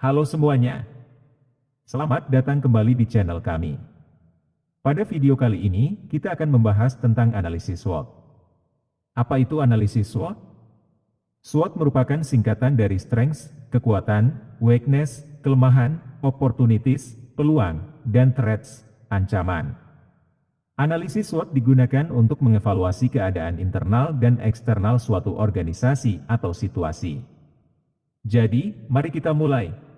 Halo semuanya, selamat datang kembali di channel kami. Pada video kali ini, kita akan membahas tentang analisis SWOT. Apa itu analisis SWOT? SWOT merupakan singkatan dari strengths, kekuatan, weakness, kelemahan, opportunities, peluang, dan threats, ancaman. Analisis SWOT digunakan untuk mengevaluasi keadaan internal dan eksternal suatu organisasi atau situasi. Jadi, mari kita mulai.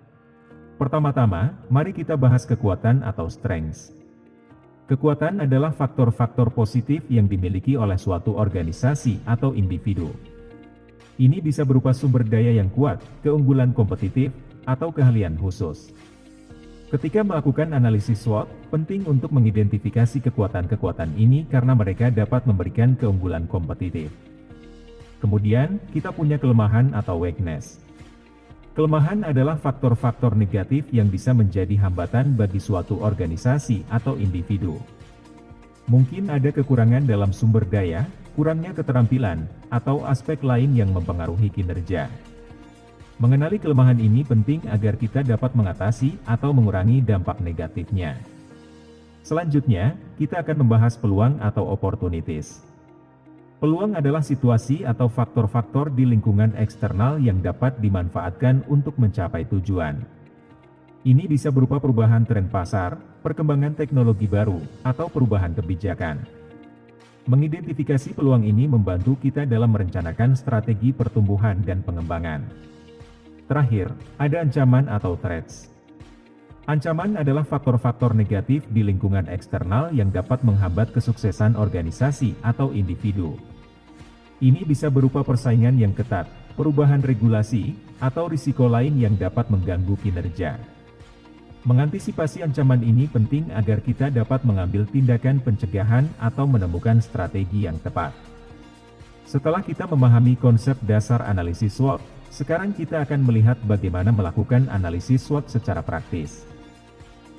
Pertama-tama, mari kita bahas kekuatan atau strengths. Kekuatan adalah faktor-faktor positif yang dimiliki oleh suatu organisasi atau individu. Ini bisa berupa sumber daya yang kuat, keunggulan kompetitif, atau keahlian khusus. Ketika melakukan analisis SWOT, penting untuk mengidentifikasi kekuatan-kekuatan ini karena mereka dapat memberikan keunggulan kompetitif. Kemudian, kita punya kelemahan atau weakness. Kelemahan adalah faktor-faktor negatif yang bisa menjadi hambatan bagi suatu organisasi atau individu. Mungkin ada kekurangan dalam sumber daya, kurangnya keterampilan, atau aspek lain yang mempengaruhi kinerja. Mengenali kelemahan ini penting agar kita dapat mengatasi atau mengurangi dampak negatifnya. Selanjutnya, kita akan membahas peluang atau opportunities. Peluang adalah situasi atau faktor-faktor di lingkungan eksternal yang dapat dimanfaatkan untuk mencapai tujuan. Ini bisa berupa perubahan tren pasar, perkembangan teknologi baru, atau perubahan kebijakan. Mengidentifikasi peluang ini membantu kita dalam merencanakan strategi pertumbuhan dan pengembangan. Terakhir, ada ancaman atau threats. Ancaman adalah faktor-faktor negatif di lingkungan eksternal yang dapat menghambat kesuksesan organisasi atau individu. Ini bisa berupa persaingan yang ketat, perubahan regulasi, atau risiko lain yang dapat mengganggu kinerja. Mengantisipasi ancaman ini penting agar kita dapat mengambil tindakan pencegahan atau menemukan strategi yang tepat. Setelah kita memahami konsep dasar analisis SWOT, sekarang kita akan melihat bagaimana melakukan analisis SWOT secara praktis.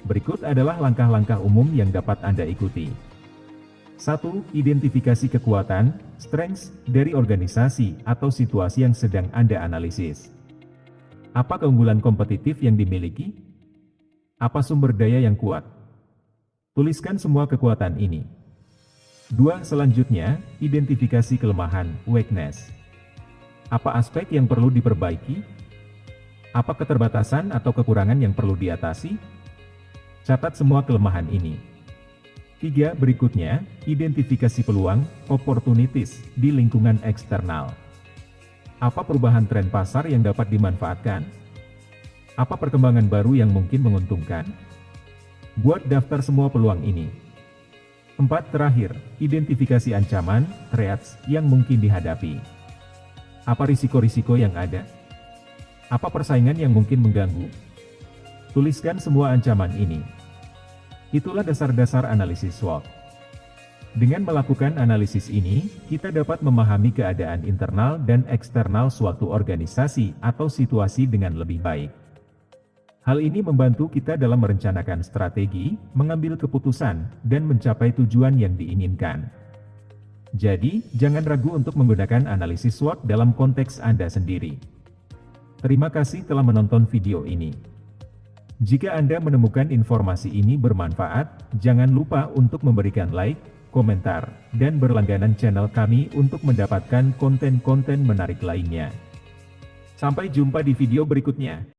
Berikut adalah langkah-langkah umum yang dapat Anda ikuti. 1. Identifikasi kekuatan, strengths, dari organisasi atau situasi yang sedang Anda analisis. Apa keunggulan kompetitif yang dimiliki? Apa sumber daya yang kuat? Tuliskan semua kekuatan ini. 2. Selanjutnya, identifikasi kelemahan, weakness. Apa aspek yang perlu diperbaiki? Apa keterbatasan atau kekurangan yang perlu diatasi? Catat semua kelemahan ini. 3. Berikutnya, identifikasi peluang, opportunities, di lingkungan eksternal. Apa perubahan tren pasar yang dapat dimanfaatkan? Apa perkembangan baru yang mungkin menguntungkan? Buat daftar semua peluang ini. 4. Terakhir, identifikasi ancaman, threats, yang mungkin dihadapi. Apa risiko-risiko yang ada? Apa persaingan yang mungkin mengganggu? Tuliskan semua ancaman ini. Itulah dasar-dasar analisis SWOT. Dengan melakukan analisis ini, kita dapat memahami keadaan internal dan eksternal suatu organisasi atau situasi dengan lebih baik. Hal ini membantu kita dalam merencanakan strategi, mengambil keputusan, dan mencapai tujuan yang diinginkan. Jadi, jangan ragu untuk menggunakan analisis SWOT dalam konteks Anda sendiri. Terima kasih telah menonton video ini. Jika Anda menemukan informasi ini bermanfaat, jangan lupa untuk memberikan like, komentar, dan berlangganan channel kami untuk mendapatkan konten-konten menarik lainnya. Sampai jumpa di video berikutnya.